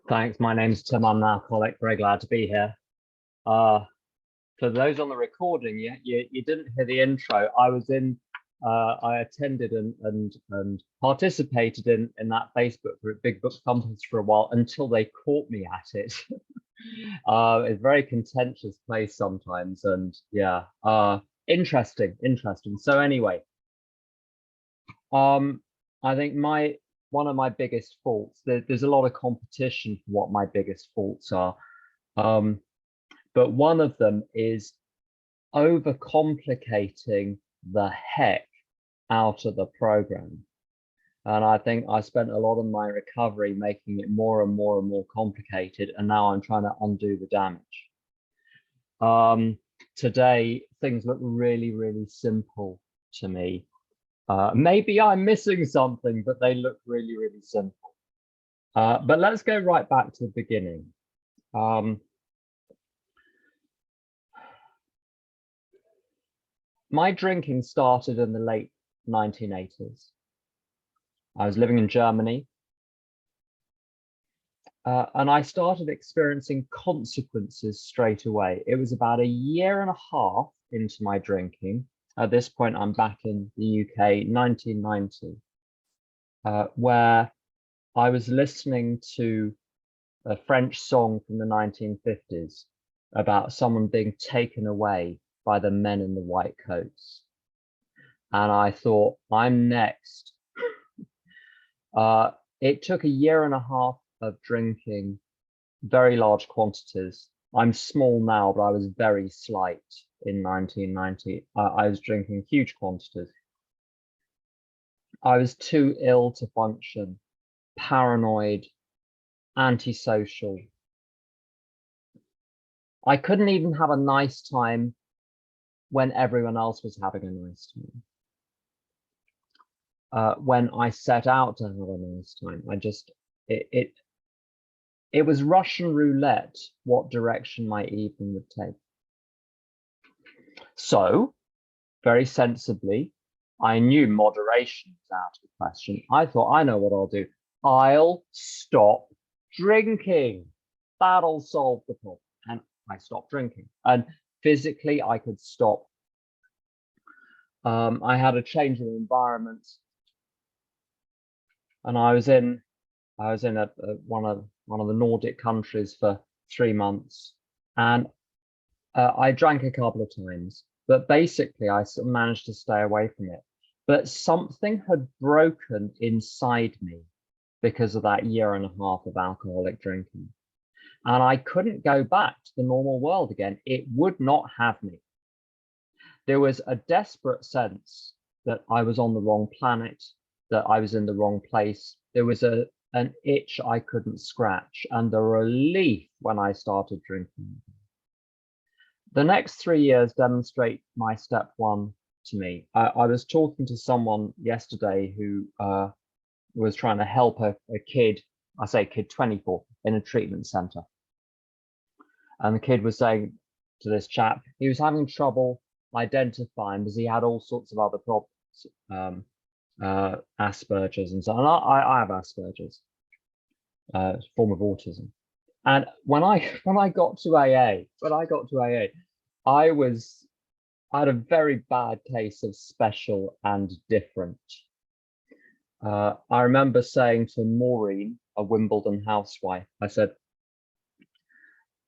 Thanks. My name's Tim. I'm an alcoholic. Very glad to be here. Uh, for those on the recording, you didn't hear the intro. I attended and participated in that Facebook group, Big Book Compass, for a while until they caught me at it. It's a very contentious place sometimes, and yeah, interesting. So anyway, I think one of my biggest faults, there's a lot of competition for what my biggest faults are. But one of them is overcomplicating the heck out of the program. And I think I spent a lot of my recovery making it more and more complicated. And now I'm trying to undo the damage. Today, things look really simple to me. Maybe I'm missing something, but they look really simple. But let's go right back to the beginning. My drinking started in the late 1980s. I was living in Germany. And I started experiencing consequences straight away. It was about a year and a half into my drinking. At this point, I'm back in the UK, 1990, where I was listening to a French song from the 1950s about someone being taken away by the men in the white coats. And I thought, I'm next. It took a year and a half of drinking very large quantities. I'm small now, but I was very slight in 1990. I was drinking huge quantities. I was too ill to function, paranoid, antisocial. I couldn't even have a nice time when everyone else was having a nice time. When I set out to have a nice time, it was Russian roulette what direction my evening would take. So, very sensibly, I knew moderation was out of the question. I thought, I know what I'll do. I'll stop drinking. That'll solve the problem. And I stopped drinking. And physically, I could stop. I had a change of environment, and I was in one of the Nordic countries for 3 months, and I drank a couple of times, but basically I sort of managed to stay away from it. But something had broken inside me because of that year and a half of alcoholic drinking, and I couldn't go back to the normal world again. It would not have me. There was a desperate sense that I was on the wrong planet, that I was in the wrong place. There was an itch I couldn't scratch, and the relief when I started drinking. The next 3 years demonstrate my step one to me. I was talking to someone yesterday who was trying to help a kid, I say kid 24, in a treatment center. And the kid was saying to this chap, he was having trouble identifying because he had all sorts of other problems, Asperger's and so on. I have Asperger's, form of autism. And when I got to AA, I had a very bad case of special and different. I remember saying to Maureen, a Wimbledon housewife, I said,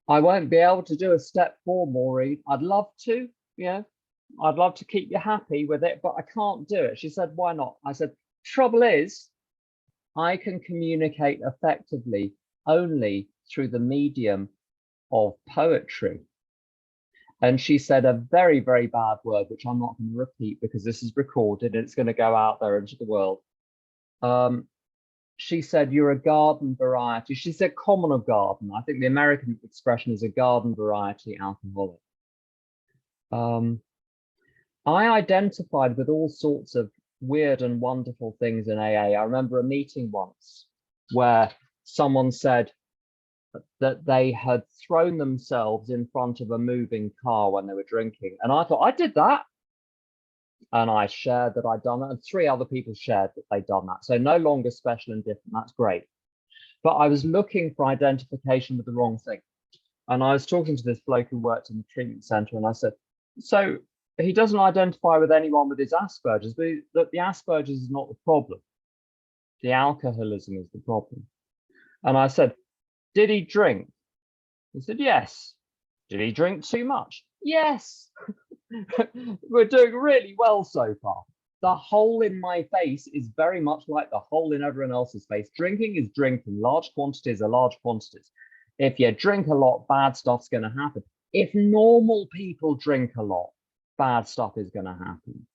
I won't be able to do a step 4, Maureen. I'd love to, I'd love to keep you happy with it, but I can't do it. She said, why not? I said, trouble is, I can communicate effectively only through the medium of poetry. And she said a very bad word, which I'm not going to repeat because this is recorded and it's going to go out there into the world. She said, you're a garden variety. She said common of garden. I think the American expression is a garden variety alcoholic. I identified with all sorts of weird and wonderful things in AA. I remember a meeting once where someone said that they had thrown themselves in front of a moving car when they were drinking. And I thought, I did that. And I shared that I'd done that, and 3 other people shared that they'd done that. So no longer special and different. That's great. but I was looking for identification with the wrong thing. And I was talking to this bloke who worked in the treatment center, and I said, so he doesn't identify with anyone with his Asperger's, but the Asperger's is not the problem. The alcoholism is the problem. And I said, did he drink? He said, yes. Did he drink too much? Yes. We're doing really well so far. The hole in my face is very much like the hole in everyone else's face. Drinking is drinking. Large quantities are large quantities. If you drink a lot, bad stuff's going to happen. If normal people drink a lot, bad stuff is going to happen.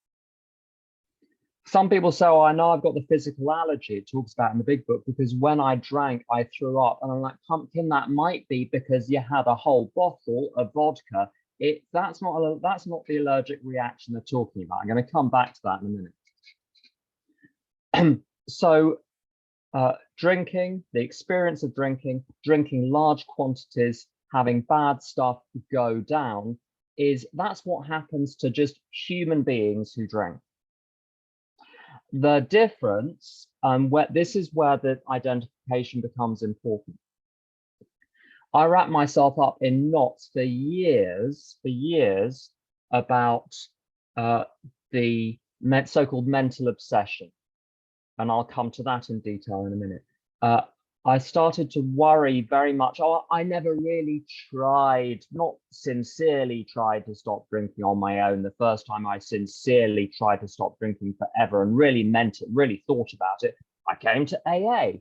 Some people say, oh, I know I've got the physical allergy it talks about in the big book, because when I drank, I threw up. And I'm like, pumpkin, that might be because you had a whole bottle of vodka. That's not the allergic reaction they're talking about. I'm going to come back to that in a minute. So drinking, the experience of drinking large quantities, having bad stuff go down, that's what happens to just human beings who drink. The difference, this is where the identification becomes important. I wrapped myself up in knots for years about the so-called mental obsession. And I'll come to that in detail in a minute. I started to worry very much. Oh, I never really tried, not sincerely tried to stop drinking on my own. The first time I sincerely tried to stop drinking forever and really meant it, really thought about it, I came to AA.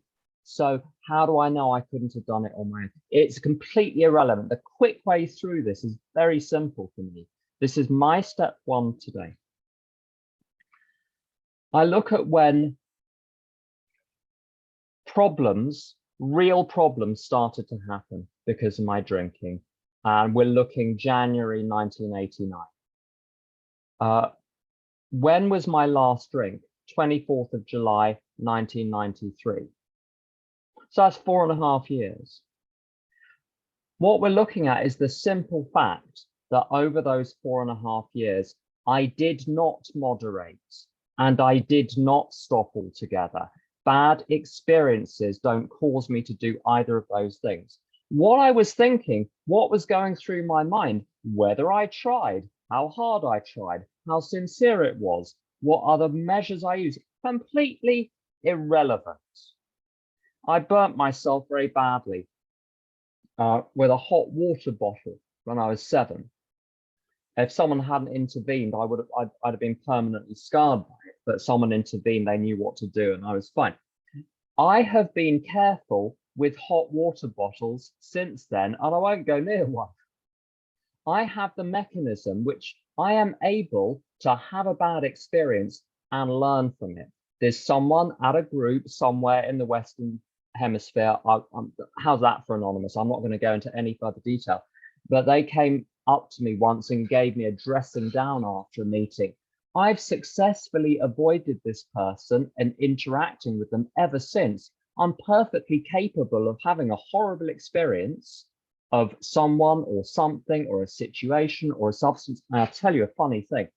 So how do I know I couldn't have done it on my own? It's completely irrelevant. The quick way through this is very simple for me. This is my step one today. I look at when real problems started to happen because of my drinking. And we're looking January 1989. When was my last drink? 24th of July, 1993. So that's 4.5 years. What we're looking at is the simple fact that over those 4.5 years, I did not moderate and I did not stop altogether. Bad experiences don't cause me to do either of those things. What I was thinking, what was going through my mind, whether I tried, how hard I tried, how sincere it was, what other measures I used, completely irrelevant. I burnt myself very badly with a hot water bottle when I was 7. If someone hadn't intervened, I'd have been permanently scarred by it, but someone intervened, they knew what to do, and I was fine. I have been careful with hot water bottles since then, and I won't go near one. I have the mechanism which I am able to have a bad experience and learn from it. There's someone at a group somewhere in the Western Hemisphere. How's that for anonymous? I'm not going to go into any further detail, but they came up to me once and gave me a dressing down after a meeting. I've successfully avoided this person and interacting with them ever since. I'm perfectly capable of having a horrible experience of someone or something or a situation or a substance. And I'll tell you a funny thing.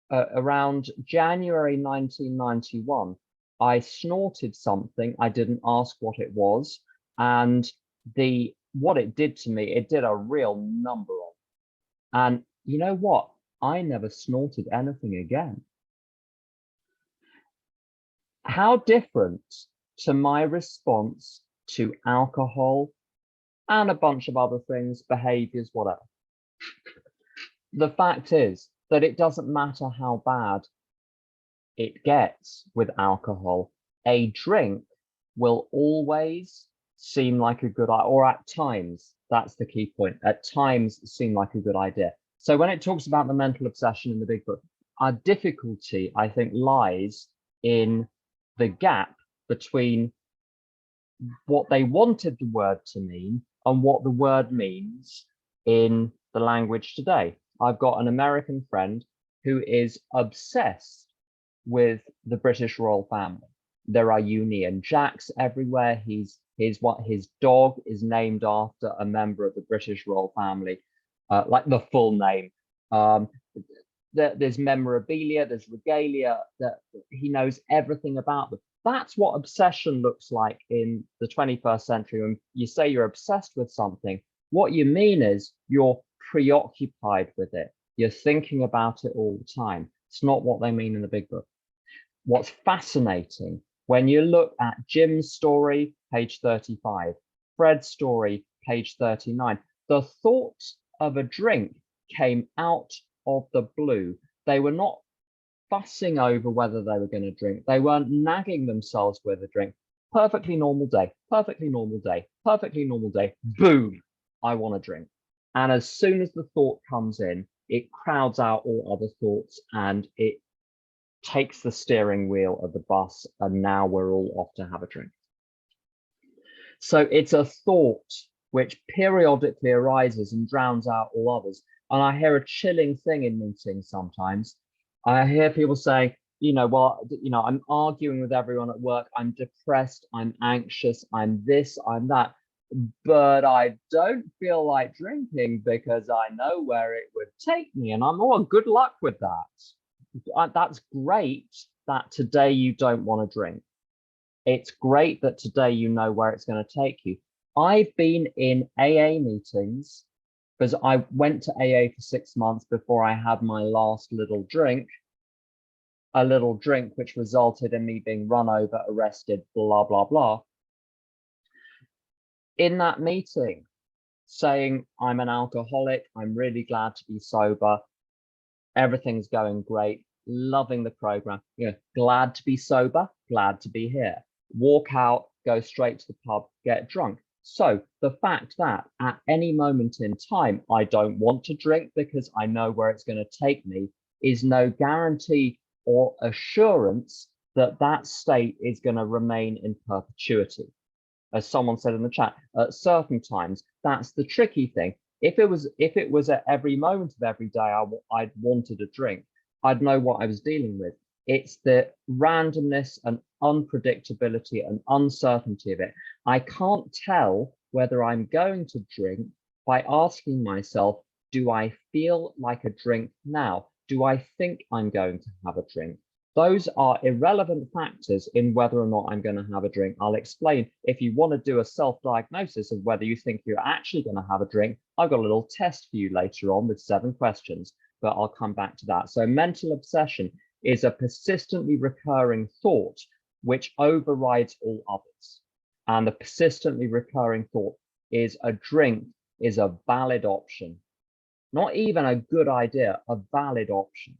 Around January 1991, I snorted something. I didn't ask what it was. And what it did to me, it did a real number on. And you know what? I never snorted anything again. How different to my response to alcohol and a bunch of other things, behaviors, whatever. The fact is that it doesn't matter how bad it gets with alcohol. A drink will always seem like a good idea, or at times, that's the key point, at times seem like a good idea. So when it talks about the mental obsession in the big book, our difficulty, I think, lies in the gap between what they wanted the word to mean and what the word means in the language today. I've got an American friend who is obsessed with the British royal family. There are Union Jacks everywhere. His dog is named after a member of the British royal family, like the full name. There's memorabilia, there's regalia, that he knows everything about them. That's what obsession looks like in the 21st century. When you say you're obsessed with something, what you mean is you're preoccupied with it. You're thinking about it all the time. It's not what they mean in the big book. What's fascinating, when you look at Jim's story, page 35, Fred's story, page 39, the thought of a drink came out of the blue. They were not fussing over whether they were going to drink. They weren't nagging themselves with a drink. Perfectly normal day, perfectly normal day, perfectly normal day. Boom, I want a drink. And as soon as the thought comes in, it crowds out all other thoughts and it takes the steering wheel of the bus. And now we're all off to have a drink. So it's a thought which periodically arises and drowns out all others. And I hear a chilling thing in meetings sometimes. I hear people say, well, I'm arguing with everyone at work. I'm depressed. I'm anxious. I'm this, I'm that. But I don't feel like drinking because I know where it would take me. And I'm, oh, good luck with that. That's great that today you don't want to drink. It's great that today you know where it's going to take you. I've been in AA meetings because I went to AA for 6 months before I had my last little drink, a little drink which resulted in me being run over, arrested, blah, blah, blah. In that meeting, saying, I'm an alcoholic, I'm really glad to be sober, everything's going great, loving the program, glad to be sober, glad to be here. Walk out, go straight to the pub, get drunk. So the fact that at any moment in time, I don't want to drink because I know where it's going to take me is no guarantee or assurance that that state is going to remain in perpetuity. As someone said in the chat, at certain times, that's the tricky thing. If it was at every moment of every day I'd wanted a drink, I'd know what I was dealing with. It's the randomness and unpredictability and uncertainty of it. I can't tell whether I'm going to drink by asking myself, do I feel like a drink now? Do I think I'm going to have a drink? Those are irrelevant factors in whether or not I'm going to have a drink. I'll explain if you want to do a self-diagnosis of whether you think you're actually going to have a drink. I've got a little test for you later on with 7 questions, but I'll come back to that. So mental obsession is a persistently recurring thought which overrides all others. And the persistently recurring thought is a drink is a valid option. Not even a good idea, a valid option.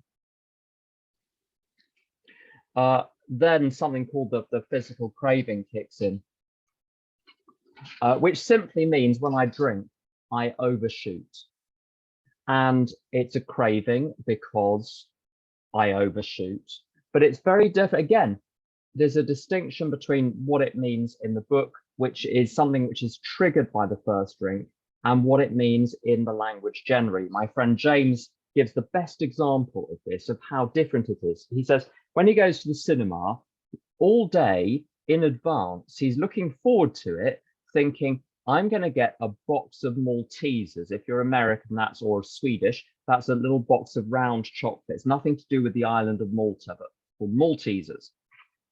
Then something called the physical craving kicks in, which simply means when I drink, I overshoot. And it's a craving because I overshoot. But it's very different. Again, there's a distinction between what it means in the book, which is something which is triggered by the first drink, and what it means in the language generally. My friend James gives the best example of this, of how different it is. He says, when he goes to the cinema, all day in advance, he's looking forward to it, thinking, I'm going to get a box of Maltesers. If you're American, that's or Swedish, that's a little box of round chocolates. Nothing to do with the island of Malta, but called Maltesers.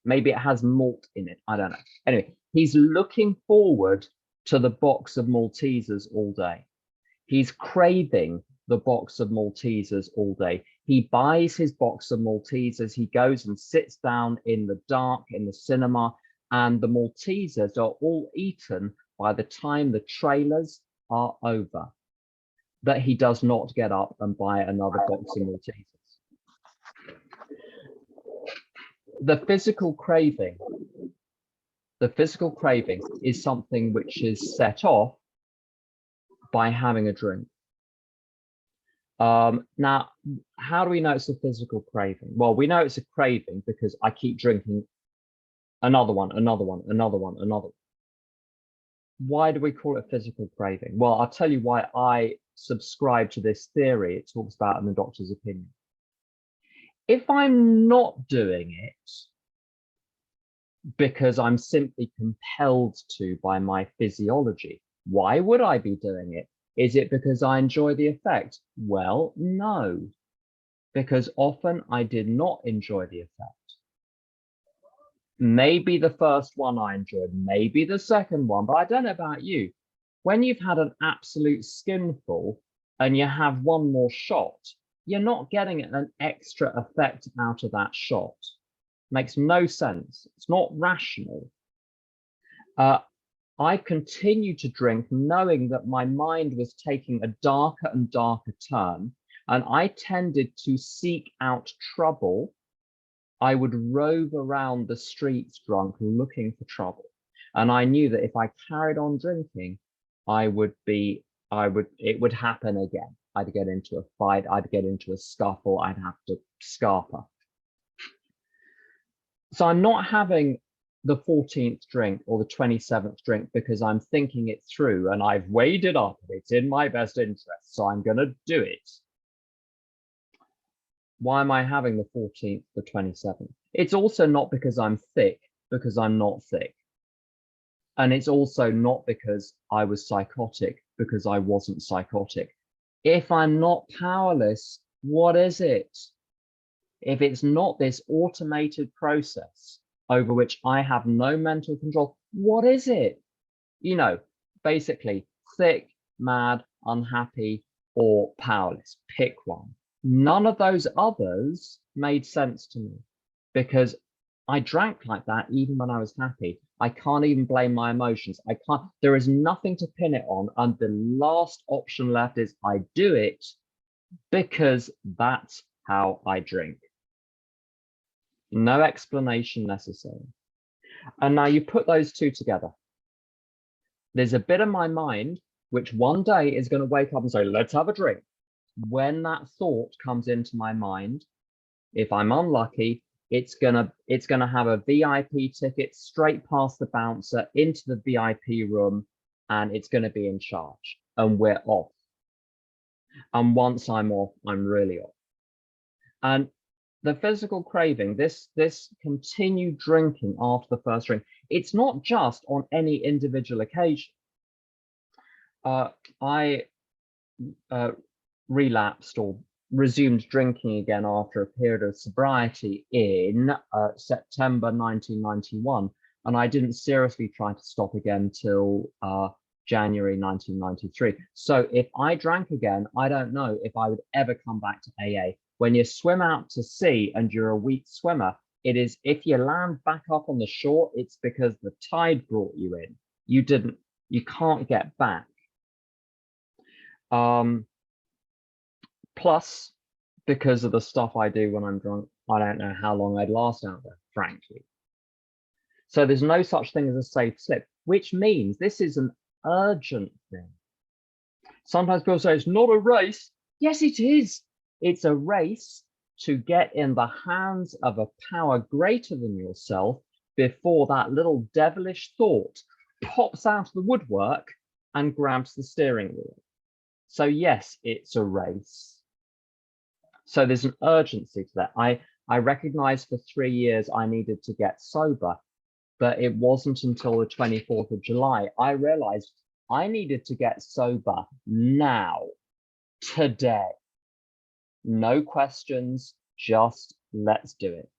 Maybe it has malt in it. I don't know. Anyway, he's looking forward to the box of Maltesers all day. He's craving the box of Maltesers all day. He buys his box of Maltesers. He goes and sits down in the dark in the cinema, and the Maltesers are all eaten by the time the trailers are over. That he does not get up and buy another box of Maltesers. The physical craving is something which is set off by having a drink. Now, how do we know it's a physical craving? Well, we know it's a craving because I keep drinking another one, another one, another one, another one. Why do we call it physical craving? Well, I'll tell you why I subscribe to this theory it talks about in the doctor's opinion. If I'm not doing it because I'm simply compelled to by my physiology, why would I be doing it? Is it because I enjoy the effect? Well, no, because often I did not enjoy the effect. Maybe the first one I enjoyed, maybe the second one, but I don't know about you. When you've had an absolute skinful and you have one more shot, you're not getting an extra effect out of that shot. Makes no sense. It's not rational. I continued to drink knowing that my mind was taking a darker and darker turn, and I tended to seek out trouble. I would rove around the streets drunk looking for trouble. And I knew that if I carried on drinking, it would happen again. I'd get into a fight, I'd get into a scuffle, I'd have to scarper. So I'm not having the 14th drink or the 27th drink because I'm thinking it through and I've weighed it up. It's in my best interest, so I'm going to do it. Why am I having the 14th, the 27th? It's also not because I'm thick, because I'm not thick. And it's also not because I was psychotic, because I wasn't psychotic. If I'm not powerless, what is it? If it's not this automated process over which I have no mental control, what is it? You know, basically thick, mad, unhappy, or powerless. Pick one. None of those others made sense to me because I drank like that even when I was happy. I can't even blame my emotions. I can't, there is nothing to pin it on. And the last option left is I do it because that's how I drink. No explanation necessary. And now you put those two together. There's a bit of my mind which one day is going to wake up and say, let's have a drink. When that thought comes into my mind, if I'm unlucky, it's gonna have a VIP ticket straight past the bouncer into the VIP room, and it's gonna be in charge, and we're off. And once I'm off, I'm really off. And the physical craving, this continued drinking after the first drink, it's not just on any individual occasion. I relapsed or resumed drinking again after a period of sobriety in September 1991, and I didn't seriously try to stop again till January 1993. So if I drank again, I don't know if I would ever come back to AA. When you swim out to sea and you're a weak swimmer, it is, if you land back up on the shore, it's because the tide brought you in. You can't get back. Plus, because of the stuff I do when I'm drunk, I don't know how long I'd last out there, frankly. So there's no such thing as a safe slip, which means this is an urgent thing. Sometimes people say it's not a race. Yes, it is. It's a race to get in the hands of a power greater than yourself before that little devilish thought pops out of the woodwork and grabs the steering wheel. So yes, it's a race. So there's an urgency to that. I recognized for 3 years I needed to get sober, but it wasn't until the 24th of July I realized I needed to get sober now, today. No questions, just let's do it.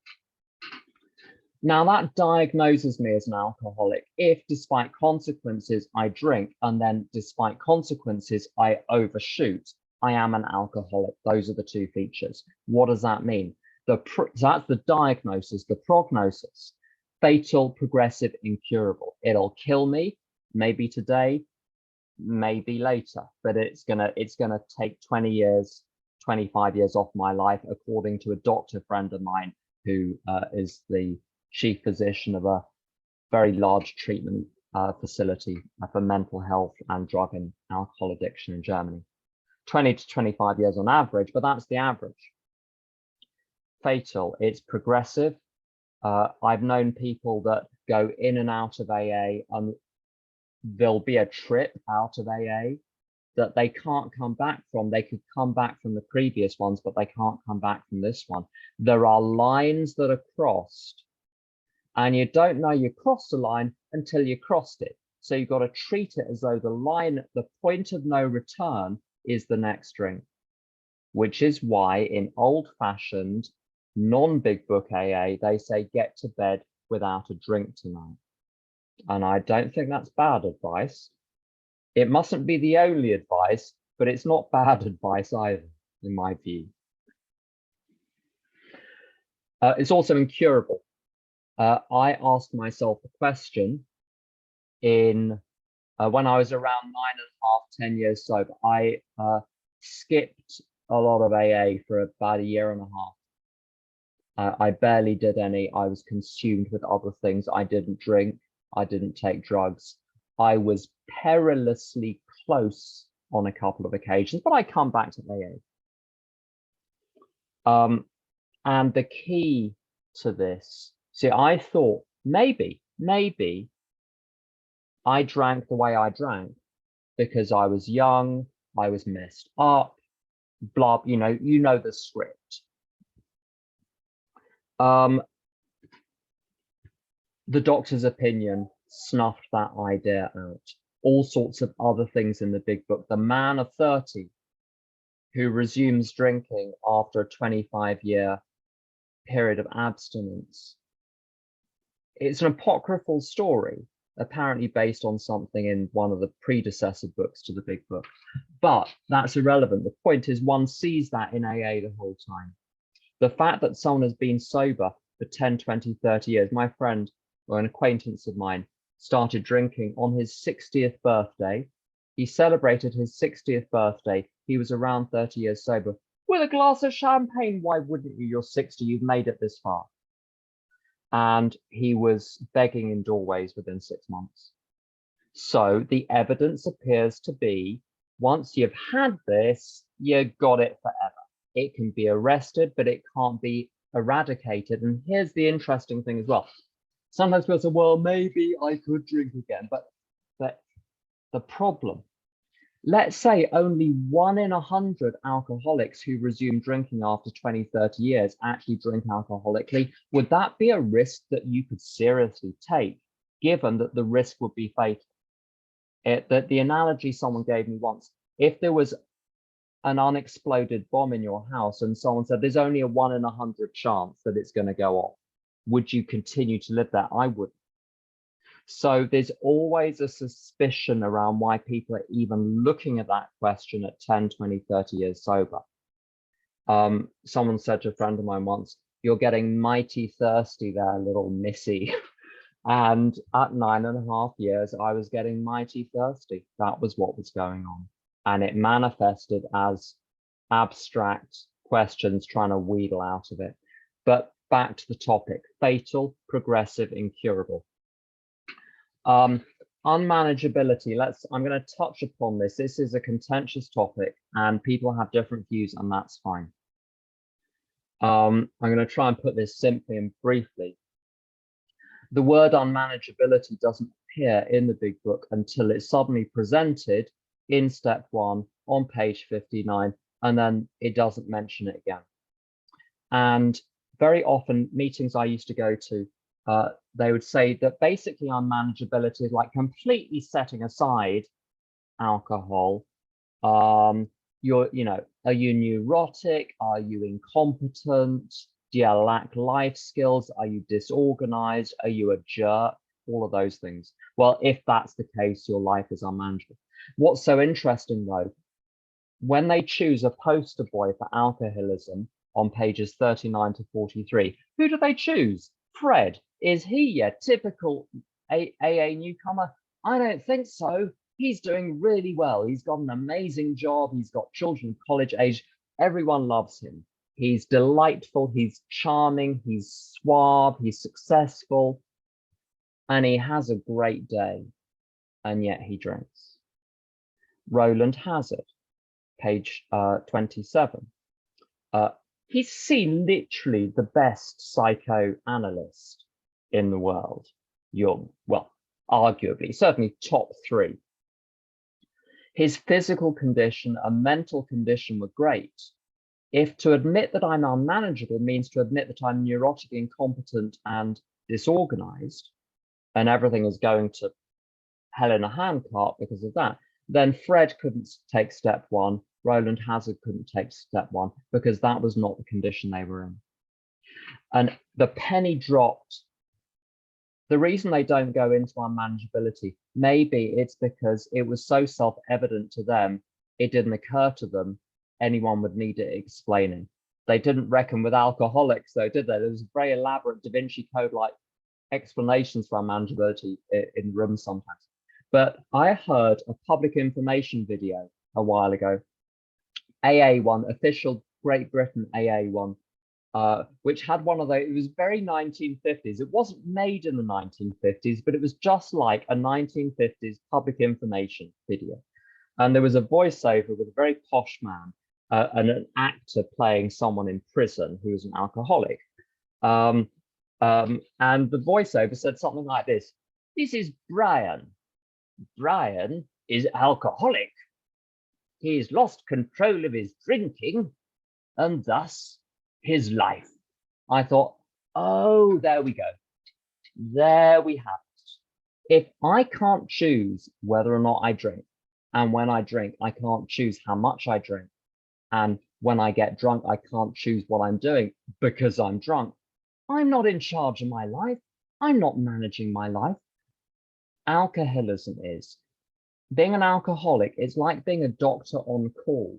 Now that diagnoses me as an alcoholic if, despite consequences, I drink, and then despite consequences, I overshoot. I am an alcoholic. Those are the two features. What does that mean? That's the diagnosis, the prognosis. Fatal, progressive, incurable. It'll kill me, maybe today, maybe later, but it's gonna take 20 years, 25 years off my life, according to a doctor friend of mine who is the chief physician of a very large treatment facility for mental health and drug and alcohol addiction in Germany. 20 to 25 years on average, but that's the average. Fatal, it's progressive. I've known people that go in and out of AA, and there'll be a trip out of AA that they can't come back from. They could come back from the previous ones, but they can't come back from this one. There are lines that are crossed, and you don't know you crossed a line until you crossed it. So you've got to treat it as though the line, the point of no return, is the next drink, which is why in old-fashioned non-big book AA, they say get to bed without a drink tonight. And I don't think that's bad advice. It mustn't be the only advice, but it's not bad advice either, in my view. It's also incurable. I asked myself the question in when I was around 9.5, 10 years sober. I skipped a lot of AA for about a year and a half. I barely did any. I was consumed with other things. I didn't drink. I didn't take drugs. I was perilously close on a couple of occasions, but I come back to AA. And the key to this, see, I thought maybe I drank the way I drank because I was young, I was messed up, blah, you know the script. The doctor's opinion snuffed that idea out. All sorts of other things in the big book. The man of 30 who resumes drinking after a 25-year period of abstinence. It's an apocryphal story, apparently based on something in one of the predecessor books to the big book. But that's irrelevant. The point is one sees that in AA the whole time. The fact that someone has been sober for 10, 20, 30 years. My friend, or an acquaintance of mine, started drinking on his 60th birthday. He celebrated his 60th birthday. He was around 30 years sober with a glass of champagne. Why wouldn't you? You're 60, you've made it this far. And he was begging in doorways within 6 months. So the evidence appears to be, once you've had this, you got it forever. It can be arrested, but it can't be eradicated. And here's the interesting thing as well. Sometimes people say, well, maybe I could drink again, but the problem, let's say only 1 in 100 alcoholics who resume drinking after 20, 30 years actually drink alcoholically. Would that be a risk that you could seriously take, given that the risk would be fatal? The analogy someone gave me once, if there was an unexploded bomb in your house and someone said there's only a 1 in 100 chance that it's going to go off, would you continue to live there? I wouldn't. So there's always a suspicion around why people are even looking at that question at 10, 20, 30 years sober. Someone said to a friend of mine once, you're getting mighty thirsty there, little missy. And at 9.5 years, I was getting mighty thirsty. That was what was going on. And it manifested as abstract questions trying to wheedle out of it. But back to the topic, fatal, progressive, incurable. Unmanageability, I'm going to touch upon this. This is a contentious topic and people have different views, and that's fine. I'm going to try and put this simply and briefly. The word unmanageability doesn't appear in the big book until it's suddenly presented in step 1 on page 59, and then it doesn't mention it again. And very often meetings I used to go to, they would say that basically unmanageability is like completely setting aside alcohol. Are you neurotic? Are you incompetent? Do you lack life skills? Are you disorganized? Are you a jerk? All of those things. Well, if that's the case, your life is unmanageable. What's so interesting though, when they choose a poster boy for alcoholism on pages 39 to 43, who do they choose? Fred. Is he a typical AA newcomer? I don't think so. He's doing really well. He's got an amazing job. He's got children college age. Everyone loves him. He's delightful. He's charming. He's suave. He's successful. And he has a great day. And yet he drinks. Roland Hazard, page 27. He's seen literally the best psychoanalyst in the world. Well, arguably, certainly top 3. His physical condition and mental condition were great. If to admit that I'm unmanageable means to admit that I'm neurotic, incompetent, and disorganized, and everything is going to hell in a handcart because of that, then Fred couldn't take step 1. Roland Hazard couldn't take step 1 because that was not the condition they were in. And the penny dropped The reason they don't go into unmanageability, maybe it's because it was so self-evident to them, it didn't occur to them anyone would need it explaining. They didn't reckon with alcoholics, though, did they? There was very elaborate Da Vinci Code-like explanations for unmanageability in rooms sometimes. But I heard a public information video a while ago, AA one, official Great Britain AA one, which had one of those, it was very 1950s. It wasn't made in the 1950s, but it was just like a 1950s public information video. And there was a voiceover with a very posh man and an actor playing someone in prison who was an alcoholic. And the voiceover said something like this: "This is Brian. Brian is alcoholic. He's lost control of his drinking and thus his life." I thought, oh, there we go. There we have it. If I can't choose whether or not I drink, and when I drink, I can't choose how much I drink, and when I get drunk, I can't choose what I'm doing because I'm drunk, I'm not in charge of my life. I'm not managing my life. Alcoholism is. Being an alcoholic is like being a doctor on call.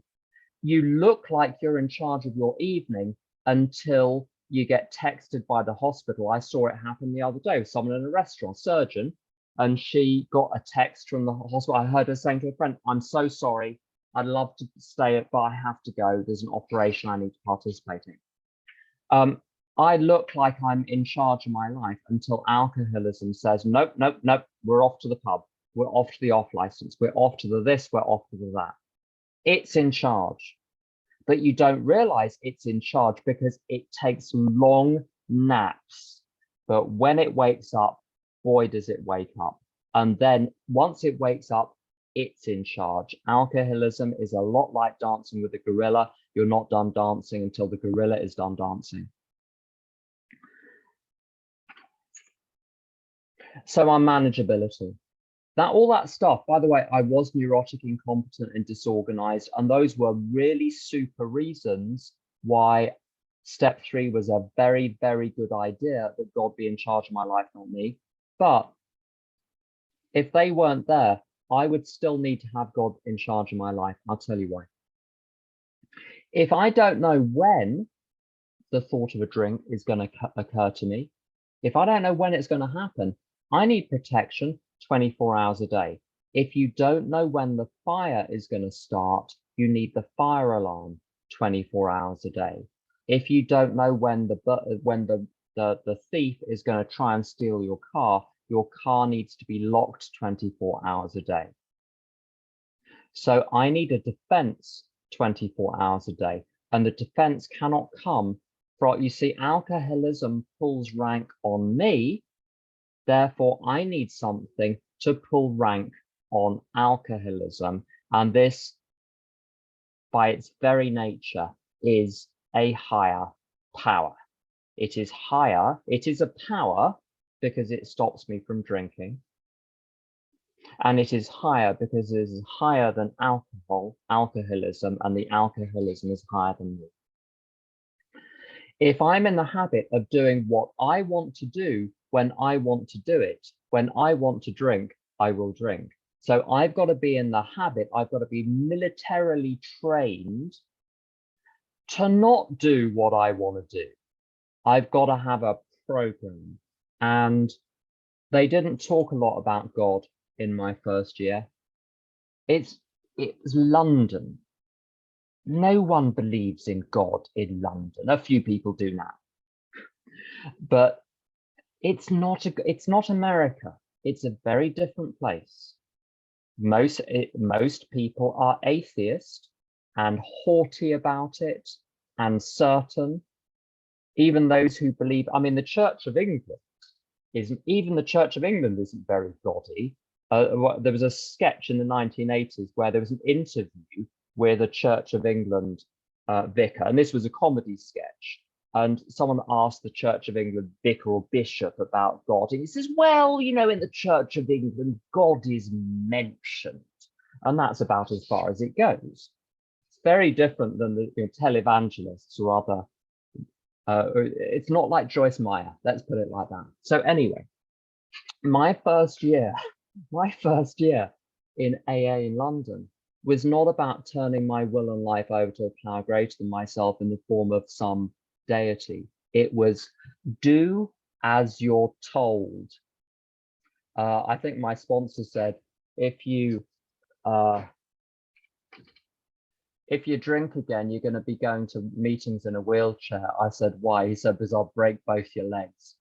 You look like you're in charge of your evening until you get texted by the hospital. I saw it happen the other day with someone in a restaurant, surgeon, and she got a text from the hospital. I heard her saying to a friend, "I'm so sorry. I'd love to stay, but I have to go. There's an operation I need to participate in." I look like I'm in charge of my life until alcoholism says, nope, nope, nope, we're off to the pub. We're off to the off license. We're off to the this, we're off to the that. It's in charge, but you don't realize it's in charge because it takes long naps. But when it wakes up, boy, does it wake up. And then once it wakes up, it's in charge. Alcoholism is a lot like dancing with a gorilla. You're not done dancing until the gorilla is done dancing. So unmanageability. All that stuff, by the way, I was neurotic, incompetent, and disorganized, and those were really super reasons why step 3 was a very, very good idea, that God be in charge of my life, not me. But if they weren't there, I would still need to have God in charge of my life. I'll tell you why. If I don't know when the thought of a drink is going to occur to me, if I don't know when it's going to happen, I need protection 24 hours a day. If you don't know when the fire is going to start, you need the fire alarm 24 hours a day. If you don't know when the thief is going to try and steal your car needs to be locked 24 hours a day. So I need a defense 24 hours a day, and the defense cannot come from, you see, alcoholism pulls rank on me. Therefore, I need something to pull rank on alcoholism. And this, by its very nature, is a higher power. It is higher. It is a power because it stops me from drinking. And it is higher because it is higher than alcoholism, and the alcoholism is higher than me. If I'm in the habit of doing what I want to do when I want to do it, when I want to drink, I will drink. So I've got to be in the habit, I've got to be militarily trained to not do what I want to do. I've got to have a program. And they didn't talk a lot about God in my first year. It's London. No one believes in God in London. A few people do now. But it's not America. It's a very different place. Most people are atheist and haughty about it and certain. Even those who believe, I mean, the Church of England isn't very gaudy. There was a sketch in the 1980s where there was an interview with a Church of England vicar, and this was a comedy sketch. And someone asked the Church of England vicar or bishop about God, and he says, "Well, you know, in the Church of England, God is mentioned," and that's about as far as it goes. It's very different than the televangelists or other. It's not like Joyce Meyer. Let's put it like that. So anyway, My first year, my first year in AA in London was not about turning my will and life over to a power greater than myself in the form of some deity. It was do as you're told. I think my sponsor said, uh, if you drink again, you're going to be going to meetings in a wheelchair. I said, why? He said, because I'll break both your legs.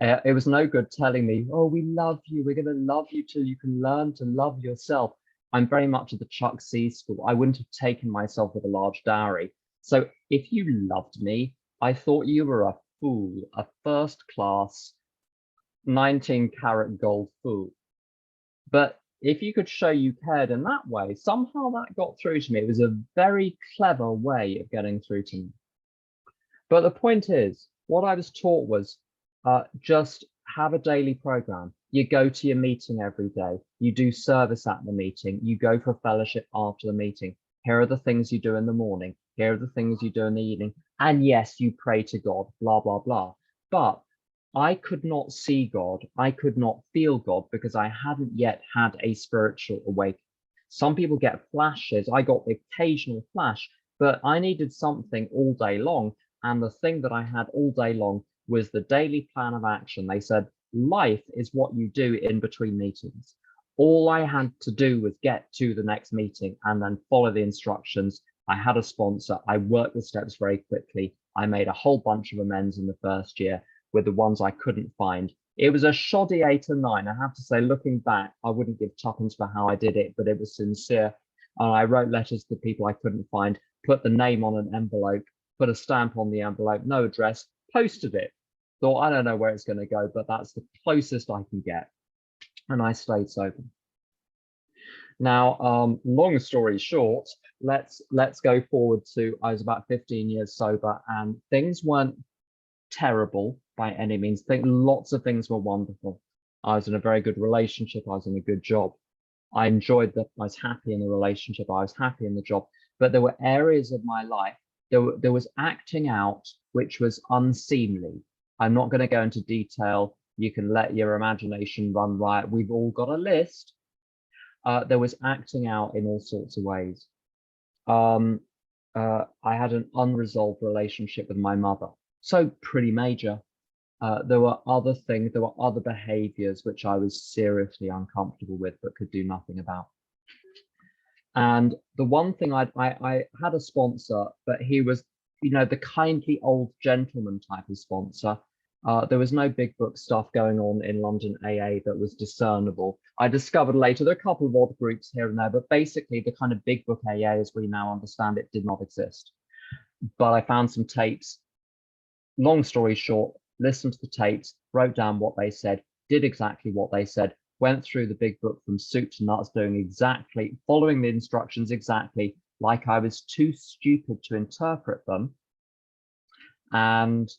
It was no good telling me, oh, we love you. We're going to love you till you can learn to love yourself. I'm very much at the Chuck C school. I wouldn't have taken myself with a large dowry. So if you loved me, I thought you were a fool, a first class 19 karat gold fool. But if you could show you cared in that way, somehow that got through to me. It was a very clever way of getting through to me. But the point is, what I was taught was just have a daily program. You go to your meeting every day. You do service at the meeting. You go for fellowship after the meeting. Here are the things you do in the morning. Here are the things you do in the evening. And yes, you pray to God, blah, blah, blah. But I could not see God. I could not feel God because I hadn't yet had a spiritual awakening. Some people get flashes. I got the occasional flash, but I needed something all day long. And the thing that I had all day long was the daily plan of action. They said, life is what you do in between meetings. All I had to do was get to the next meeting and then follow the instructions. I had a sponsor. I worked the steps very quickly. I made a whole bunch of amends in the first year with the ones I couldn't find. It was a shoddy 8 or 9. I have to say, looking back, I wouldn't give tuppence for how I did it, but it was sincere. And I wrote letters to people I couldn't find, put the name on an envelope, put a stamp on the envelope, no address, posted it. Thought, I don't know where it's going to go, but that's the closest I can get. And I stayed sober. Now, long story short, let's go forward to, I was about 15 years sober and things weren't terrible by any means. I think lots of things were wonderful. I was in a very good relationship. I was in a good job. I enjoyed that. I was happy in the relationship. I was happy in the job. But there were areas of my life, there was acting out, which was unseemly. I'm not going to go into detail. You can let your imagination run riot. We've all got a list. There was acting out in all sorts of ways. I had an unresolved relationship with my mother. So pretty major. There were other things, there were other behaviors which I was seriously uncomfortable with, but could do nothing about. And the one thing I had a sponsor, but he was, you know, the kindly old gentleman type of sponsor. There was no big book stuff going on in London AA that was discernible. I discovered later there are a couple of odd groups here and there, but basically the kind of big book AA as we now understand it did not exist. But I found some tapes. Long story short, listened to the tapes, wrote down what they said, did exactly what they said, went through the big book from soup to nuts, doing exactly, following the instructions exactly like I was too stupid to interpret them. And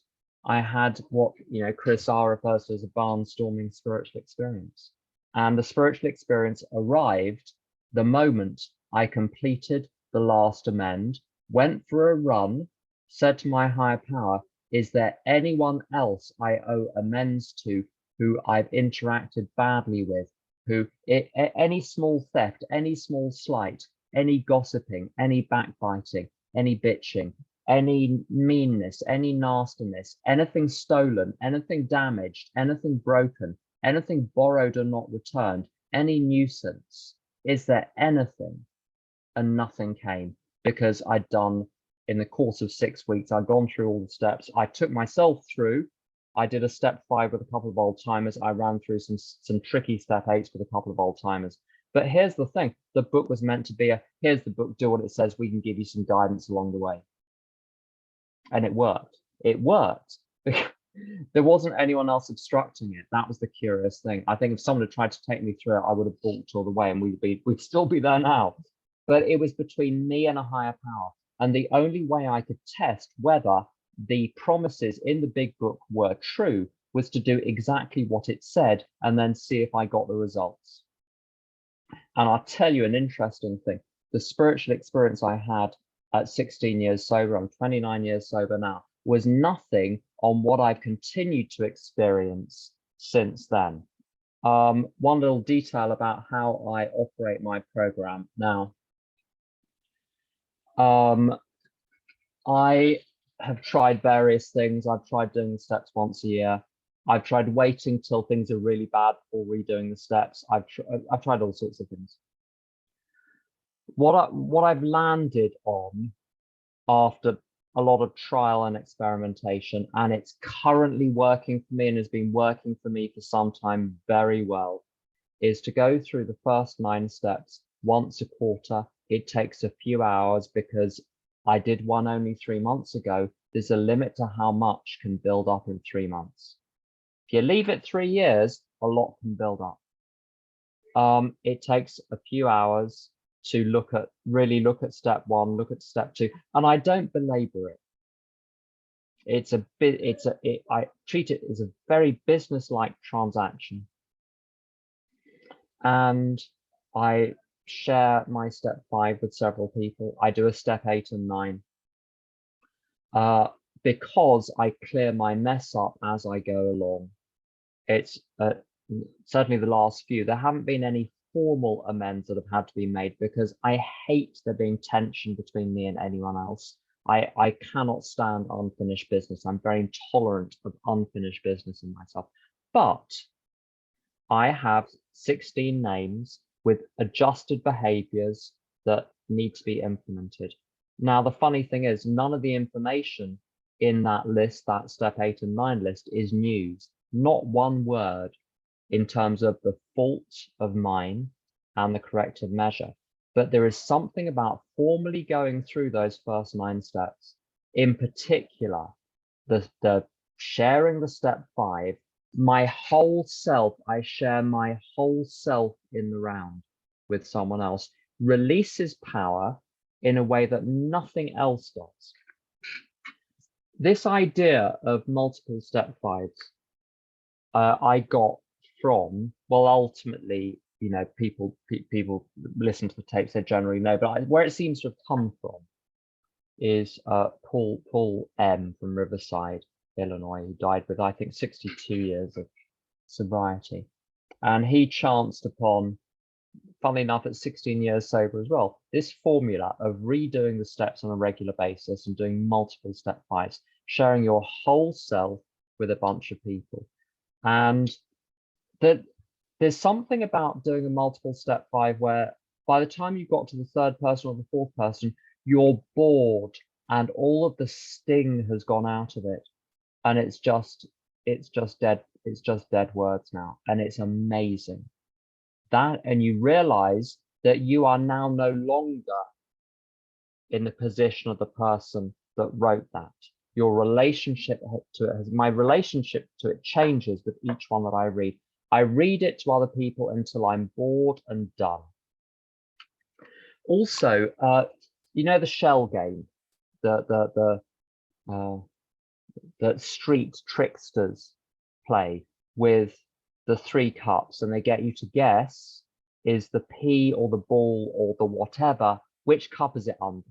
I had what, you know, Chris R refers to as a barnstorming spiritual experience. And the spiritual experience arrived the moment I completed the last amend, went for a run, said to my higher power, is there anyone else I owe amends to who I've interacted badly with, who any small theft, any small slight, any gossiping, any backbiting, any bitching, any meanness, any nastiness, anything stolen, anything damaged, anything broken, anything borrowed or not returned, any nuisance, is there anything? And nothing came because I'd done, in the course of 6 weeks, I'd gone through all the steps. I took myself through. I did a step 5 with a couple of old timers. I ran through some tricky step 8s with a couple of old timers. But here's the thing, the book was meant to be here's the book, do what it says, we can give you some guidance along the way. And it worked. It worked. There wasn't anyone else obstructing it. That was the curious thing. I think if someone had tried to take me through it, I would have balked all the way and we'd still be there now. But it was between me and a higher power. And the only way I could test whether the promises in the big book were true was to do exactly what it said and then see if I got the results. And I'll tell you an interesting thing. The spiritual experience I had at 16 years sober, I'm 29 years sober now, was nothing on what I've continued to experience since then. One little detail about how I operate my program now. I have tried various things. I've tried doing the steps once a year. I've tried waiting till things are really bad before redoing the steps. I've tried all sorts of things. What I've landed on after a lot of trial and experimentation, and it's currently working for me and has been working for me for some time very well, is to go through the first 9 steps once a quarter. It takes a few hours because I did one only 3 months ago. There's a limit to how much can build up in 3 months. If you leave it 3 years, a lot can build up. It takes a few hours to really look at step 1, look at step 2, and I don't belabor it. I treat it as a very business-like transaction. And I share my step 5 with several people. I do a step 8 and 9 because I clear my mess up as I go along. It's certainly the last few. There haven't been any formal amends that have had to be made because I hate there being tension between me and anyone else. I cannot stand unfinished business. I'm very intolerant of unfinished business in myself. But I have 16 names with adjusted behaviors that need to be implemented. Now, the funny thing is, none of the information in that list, that step 8 and 9 list, is news. Not one word in terms of the fault of mine and the corrective measure. But there is something about formally going through those first 9 steps, in particular, the sharing the step 5, my whole self, I share my whole self in the round with someone else, releases power in a way that nothing else does. This idea of multiple step 5s, I got from, well, ultimately, you know, people listen to the tapes, they generally know, but where it seems to have come from is Paul M from Riverside, Illinois, who died with, I think, 62 years of sobriety. And he chanced upon, funnily enough, at 16 years sober as well, this formula of redoing the steps on a regular basis and doing multiple step 5s, sharing your whole self with a bunch of people. And there's something about doing a multiple step 5 where by the time you got to the 3rd person or the 4th person, you're bored and all of the sting has gone out of it. And it's just dead words now. And it's amazing. That, and you realize that you are now no longer in the position of the person that wrote that. Your relationship to it my relationship to it changes with each one that I read. I read it to other people until I'm bored and done. Also, you know, the shell game, the street tricksters play with the 3 cups, and they get you to guess, is the pea or the ball or the whatever, which cup is it under?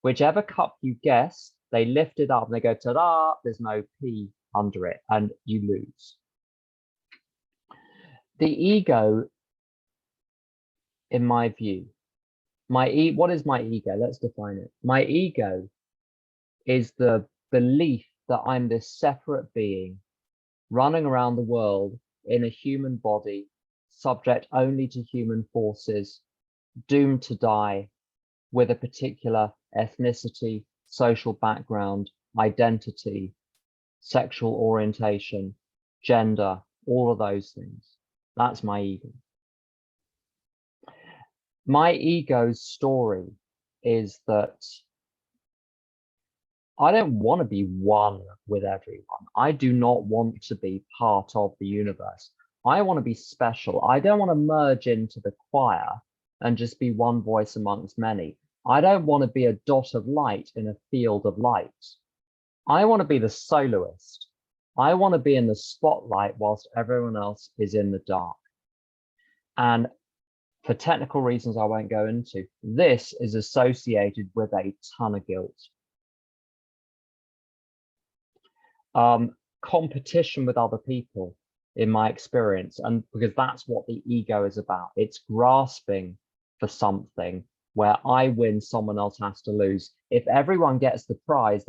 Whichever cup you guess, they lift it up and they go, ta-da, there's no pea under it, and you lose. The ego, in my view, what is my ego? Let's define it. My ego is the belief that I'm this separate being running around the world in a human body, subject only to human forces, doomed to die, with a particular ethnicity, social background, identity, sexual orientation, gender, all of those things. That's my ego. My ego's story is that I don't want to be one with everyone. I do not want to be part of the universe. I want to be special. I don't want to merge into the choir and just be one voice amongst many. I don't want to be a dot of light in a field of light. I want to be the soloist. I want to be in the spotlight whilst everyone else is in the dark. And for technical reasons I won't go into, this is associated with a ton of guilt. Competition with other people in my experience. And because that's what the ego is about. It's grasping for something where I win, someone else has to lose. If everyone gets the prize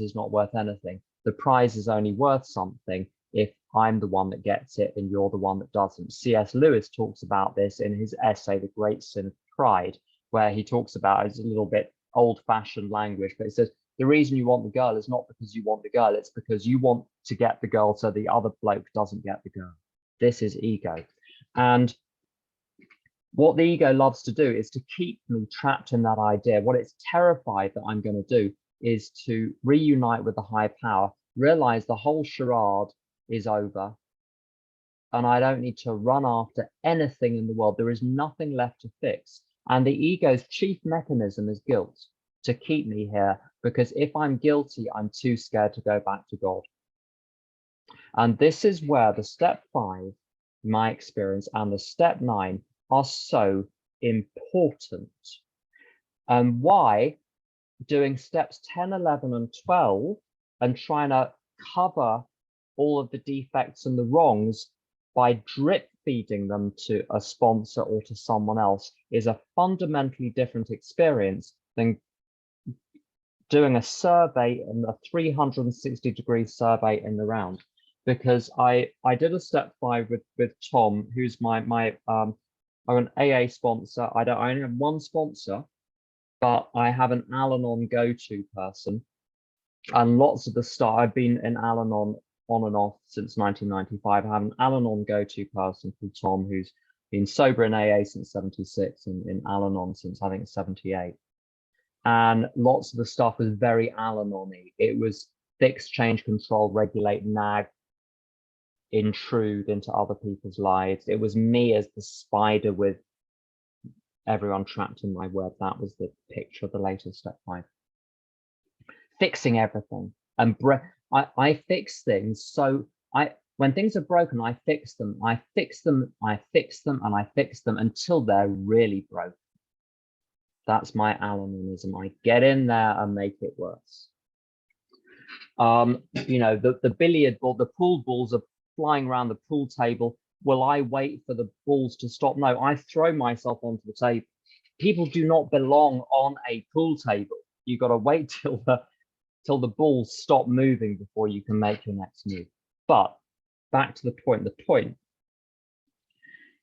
is not worth anything. The prize is only worth something if I'm the one that gets it and you're the one that doesn't. C.S. Lewis talks about this in his essay, The Great Sin of Pride, where he talks about, it's a little bit old-fashioned language, but it says, the reason you want the girl is not because you want the girl, it's because you want to get the girl so the other bloke doesn't get the girl. This is ego. And what the ego loves to do is to keep me trapped in that idea. What it's terrified that I'm going to do is to reunite with the higher power, realize the whole charade is over, and I don't need to run after anything in the world. There is nothing left to fix. And the ego's chief mechanism is guilt, to keep me here, because if I'm guilty, I'm too scared to go back to God. And this is where the step 5, my experience, and the step 9 are so important. And why doing steps 10, 11, and 12 and trying to cover all of the defects and the wrongs by drip feeding them to a sponsor or to someone else is a fundamentally different experience than doing a survey and a 360-degree survey in the round. Because I did a step 5 with Tom, who's I'm an AA sponsor. I only have one sponsor, but I have an Al-Anon go-to person. And lots of the stuff, I've been in Al-Anon on and off since 1995. I have an Al-Anon go-to person called Tom, who's been sober in AA since 76 and in Al-Anon since I think 78. And lots of the stuff was very Al-Anon-y. It was fix, change, control, regulate, nag, intrude into other people's lives. It was me as the spider with everyone trapped in my web. That was the picture of the latest step 5. Fixing everything. And I fix things. So when things are broken, I fix them. I fix them, I fix them, and I fix them until they're really broken. That's my Al-Anonism. I get in there and make it worse. You know, the billiard ball, the pool balls are flying around the pool table. Will I wait for the balls to stop? No, I throw myself onto the table. People do not belong on a pool table. You've got to wait till the balls stop moving before you can make your next move. But back to the point. The point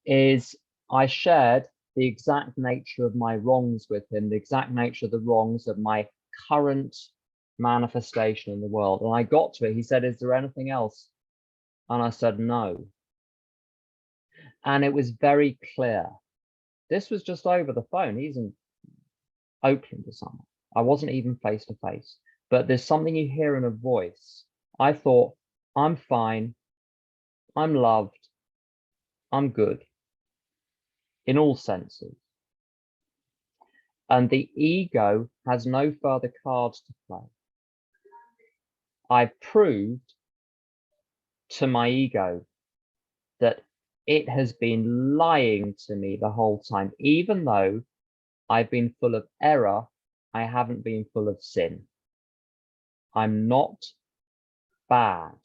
is I shared the exact nature of my wrongs with him, the exact nature of the wrongs of my current manifestation in the world. And I got to it. He said, is there anything else? And I said, no. And it was very clear. This was just over the phone. He's in Oakland or something. I wasn't even face to face, but there's something you hear in a voice. I thought, I'm fine. I'm loved. I'm good in all senses. And the ego has no further cards to play. I proved to my ego that it has been lying to me the whole time. Even though I've been full of error, I haven't been full of sin. I'm not bad.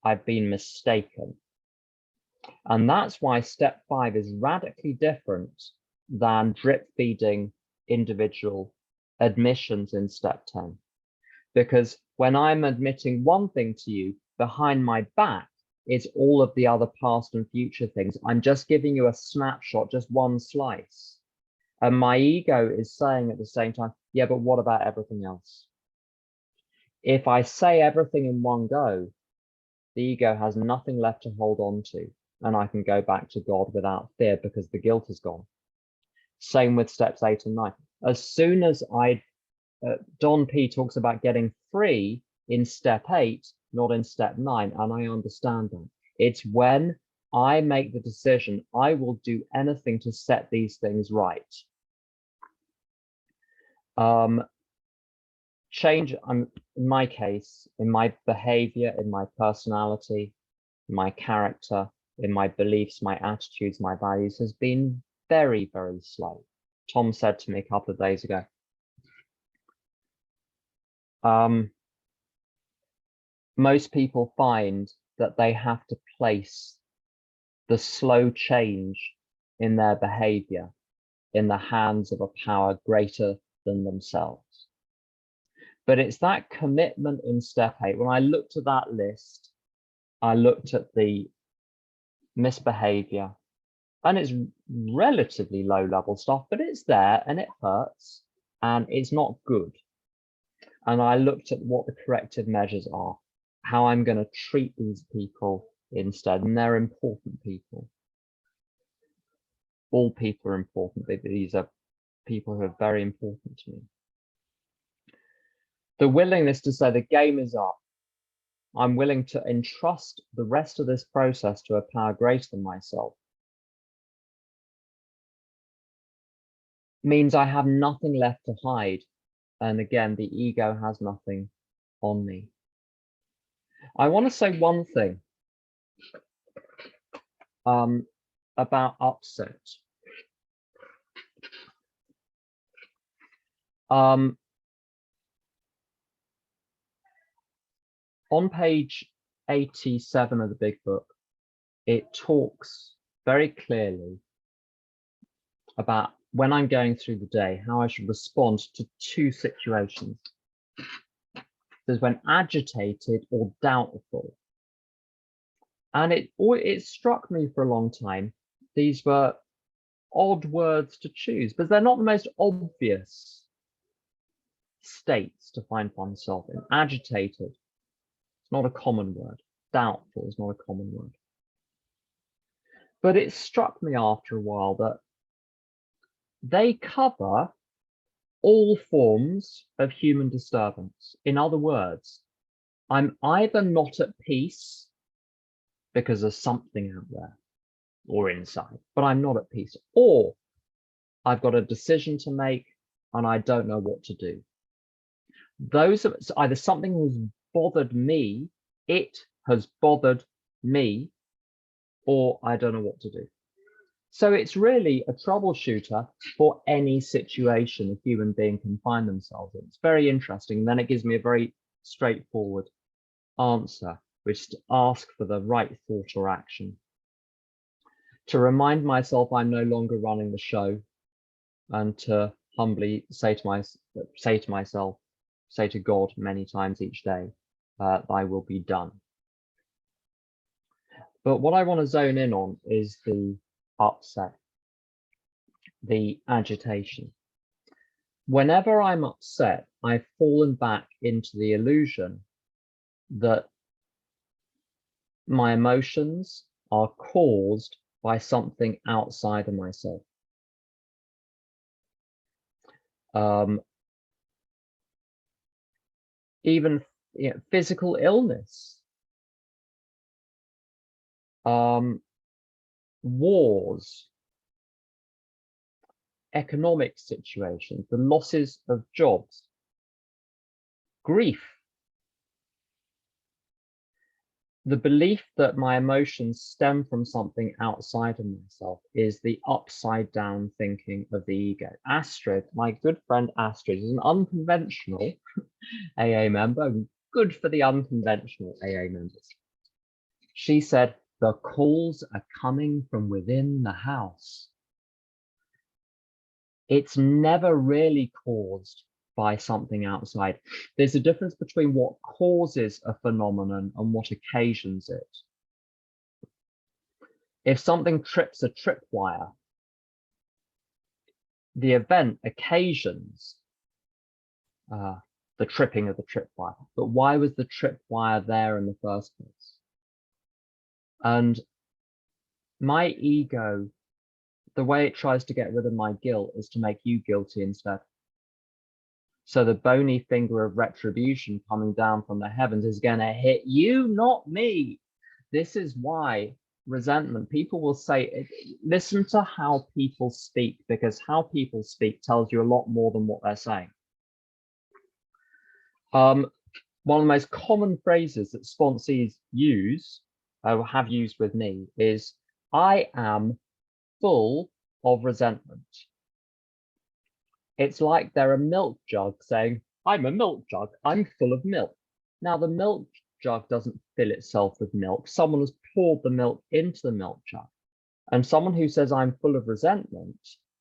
I've been mistaken. And that's why step 5 is radically different than drip feeding individual admissions in step 10. Because when I'm admitting one thing to you, behind my back is all of the other past and future things. I'm just giving you a snapshot, just one slice. And my ego is saying at the same time, yeah, but what about everything else? If I say everything in one go, the ego has nothing left to hold on to, and I can go back to God without fear because the guilt is gone. Same with steps 8 and 9. As soon as Don P talks about getting free in step 8, not in step 9, and I understand that. It's when I make the decision, I will do anything to set these things right. Change, in my case, in my behavior, in my personality, in my character, in my beliefs, my attitudes, my values has been very, very slow. Tom said to me a couple of days ago, most people find that they have to place the slow change in their behavior in the hands of a power greater than themselves. But it's that commitment in step 8. When I looked at that list, I looked at the misbehavior, and it's relatively low level stuff, but it's there and it hurts and it's not good. And I looked at what the corrective measures are, how I'm going to treat these people instead. And they're important people. All people are important. These are people who are very important to me. The willingness to say the game is up. I'm willing to entrust the rest of this process to a power greater than myself. Means I have nothing left to hide. And again, the ego has nothing on me. I want to say one thing about upset. On page 87 of the big book, it talks very clearly about when I'm going through the day, how I should respond to 2 situations. There's when agitated or doubtful. And it struck me for a long time. These were odd words to choose, but they're not the most obvious states to find oneself in. Agitated, it's not a common word. Doubtful is not a common word. But it struck me after a while that they cover all forms of human disturbance. In other words, I'm either not at peace because there's something out there or inside, but I'm not at peace, or I've got a decision to make and I don't know what to do. Those are either something has bothered me, it has bothered me, or I don't know what to do. So it's really a troubleshooter for any situation a human being can find themselves in. It's very interesting. And then it gives me a very straightforward answer, which is to ask for the right thought or action. To remind myself I'm no longer running the show, and to humbly say to myself, say to God many times each day, thy will be done. But what I want to zone in on is the upset, the agitation. Whenever I'm upset, I've fallen back into the illusion that my emotions are caused by something outside of myself. Even physical illness, wars, economic situations, the losses of jobs, grief. The belief that my emotions stem from something outside of myself is the upside down thinking of the ego. Astrid, my good friend Astrid, is an unconventional AA member, good for the unconventional AA members. She said, the calls are coming from within the house. It's never really caused by something outside. There's a difference between what causes a phenomenon and what occasions it. If something trips a tripwire, the event occasions the tripping of the tripwire. But why was the tripwire there in the first place? And my ego, the way it tries to get rid of my guilt is to make you guilty instead. So the bony finger of retribution coming down from the heavens is going to hit you, not me. This is why resentment, people will say, listen to how people speak, because how people speak tells you a lot more than what they're saying. One of the most common phrases that sponsees use, have used with me, is, I am full of resentment. It's like they're a milk jug saying, I'm a milk jug, I'm full of milk. Now the milk jug doesn't fill itself with milk. Someone has poured the milk into the milk jug. And someone who says I'm full of resentment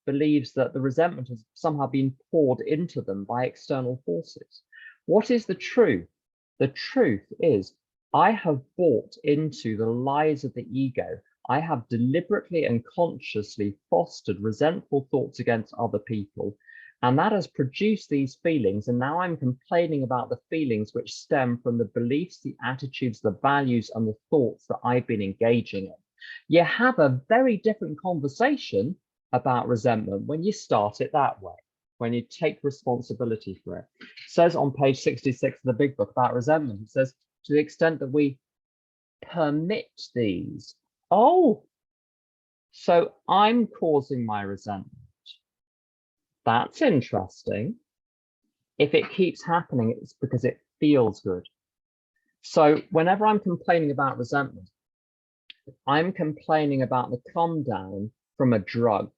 believes that the resentment has somehow been poured into them by external forces. What is the truth? The truth is I have bought into the lies of the ego. I have deliberately and consciously fostered resentful thoughts against other people. And that has produced these feelings. And now I'm complaining about the feelings which stem from the beliefs, the attitudes, the values, and the thoughts that I've been engaging in. You have a very different conversation about resentment when you start it that way, when you take responsibility for it. It says on page 66 of the big book about resentment, it says, to the extent that we permit these. Oh, so I'm causing my resentment. That's interesting. If it keeps happening, it's because it feels good. So whenever I'm complaining about resentment, I'm complaining about the come down from a drug.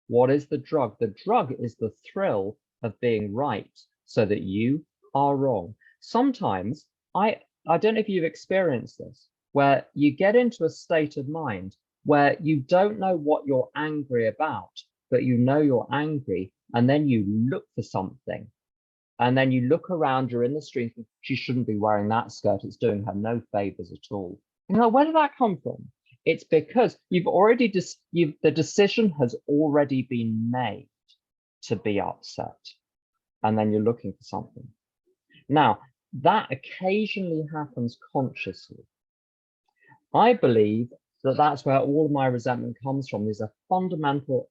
What is the drug? The drug is the thrill of being right so that you are wrong. Sometimes, I don't know if you've experienced this, where you get into a state of mind where you don't know what you're angry about, but you know you're angry, and then you look for something. And then you look around, you're in the street, she shouldn't be wearing that skirt, it's doing her no favors at all. You know, where did that come from? It's because you've already the decision has already been made to be upset, and then you're looking for something. Now, that occasionally happens consciously. I believe that that's where all of my resentment comes from. There's a fundamental,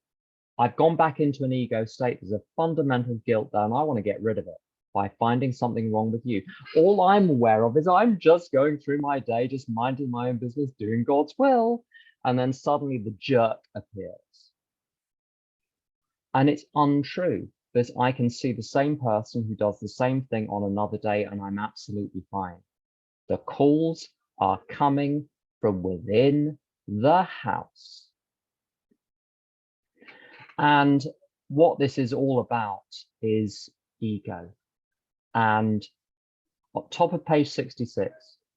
I've gone back into an ego state. There's a fundamental guilt there, and I want to get rid of it by finding something wrong with you. All I'm aware of is I'm just going through my day, just minding my own business, doing God's will. And then suddenly the jerk appears. And it's untrue, because I can see the same person who does the same thing on another day, and I'm absolutely fine. The calls are coming from within the house. And what this is all about is ego. And on top of page 66,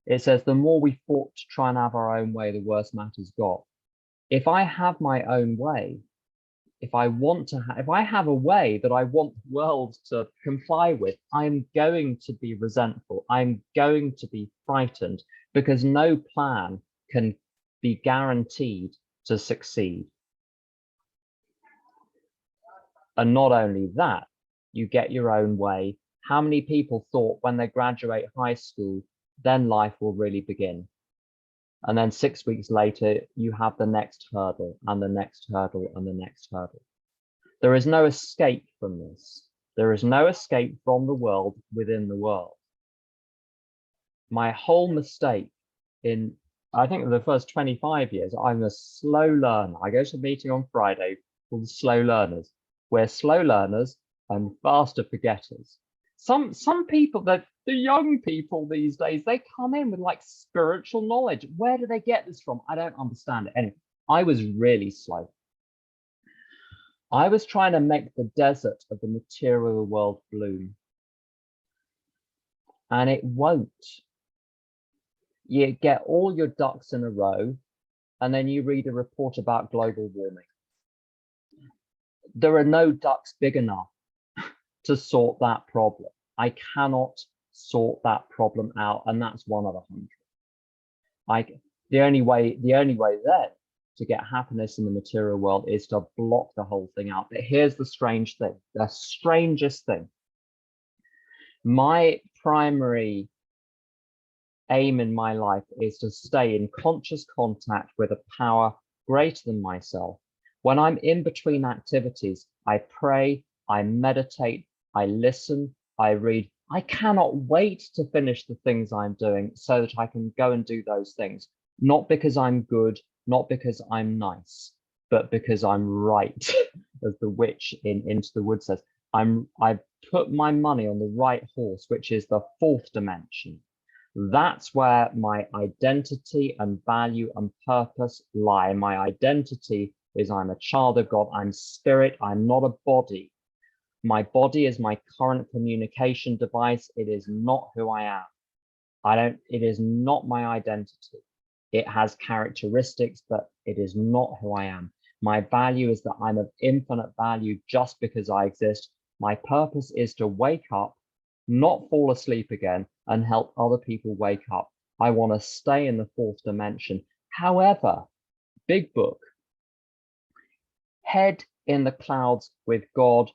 it says, the more we fought to try and have our own way, the worse matters got. If I have my own way, if I have a way that I want the world to comply with, I'm going to be resentful. I'm going to be frightened, because no plan can be guaranteed to succeed. And not only that, you get your own way. How many people thought when they graduate high school, then life will really begin? And then 6 weeks later, you have the next hurdle and the next hurdle and the next hurdle. There is no escape from this. There is no escape from the world within the world. My whole mistake in, I think, the first 25 years, I'm a slow learner. I go to a meeting on Friday called Slow Learners. We're slow learners and faster forgetters. Some people, the young people these days, they come in with like spiritual knowledge. Where do they get this from? I don't understand it. Anyway, I was really slow. I was trying to make the desert of the material world bloom. And it won't. You get all your ducks in a row, and then you read a report about global warming. There are no ducks big enough to sort that problem. I cannot sort that problem out, and that's one of 100. The only way then to get happiness in the material world is to block the whole thing out. But here's the strange thing, the strangest thing. My primary aim in my life is to stay in conscious contact with a power greater than myself. When I'm in between activities, I pray, I meditate, I listen, I read. I cannot wait to finish the things I'm doing so that I can go and do those things. Not because I'm good, not because I'm nice, but because I'm right, as the witch in Into the Woods says. I've put my money on the right horse, which is the fourth dimension. That's where my identity and value and purpose lie. My identity is I'm a child of God, I'm spirit, I'm not a body. My body is my current communication device. It is not who I am. it is not my identity. It has characteristics, but it is not who I am. My value is that I'm of infinite value just because I exist. My purpose is to wake up, not fall asleep again, and help other people wake up. I want to stay in the fourth dimension. However, big book, head in the clouds with God,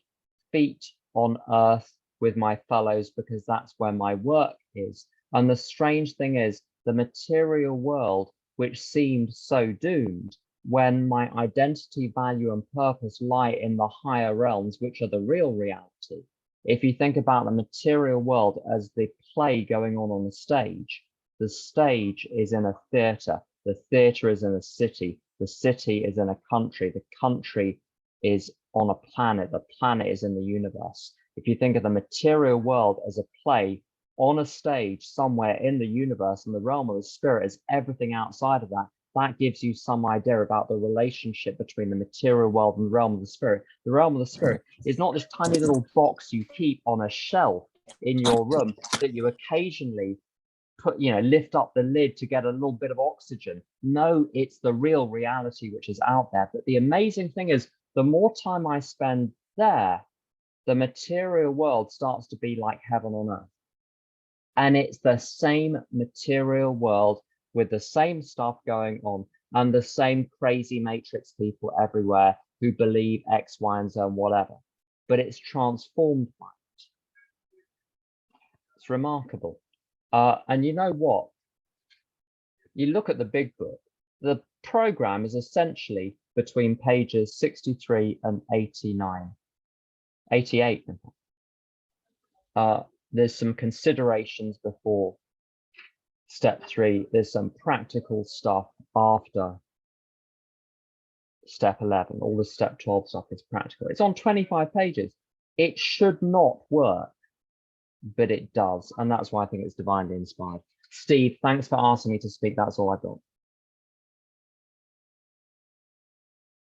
feet on earth with my fellows, because that's where my work is. And the strange thing is, the material world, which seemed so doomed, when my identity, value, and purpose lie in the higher realms, which are the real reality. If you think about the material world as the play going on the stage is in a theatre, the theatre is in a city, the city is in a country, the country is on a planet, the planet is in the universe. If you think of the material world as a play on a stage somewhere in the universe, and the realm of the spirit is everything outside of that, that gives you some idea about the relationship between the material world and the realm of the spirit. The realm of the spirit is not this tiny little box you keep on a shelf in your room that you occasionally put, lift up the lid to get a little bit of oxygen. No, it's the real reality which is out there. But the amazing thing is, the more time I spend there, the material world starts to be like heaven on earth. And it's the same material world with the same stuff going on and the same crazy matrix people everywhere who believe X, Y, and Z and whatever. But it's transformed by it. It's remarkable. And you know what? You look at the big book, the program is essentially between pages 63 and 89, 88. In fact. There's some considerations before step 3. There's some practical stuff after step 11. All the step 12 stuff is practical. It's on 25 pages. It should not work, but it does. And that's why I think it's divinely inspired. Steve, thanks for asking me to speak. That's all I've got.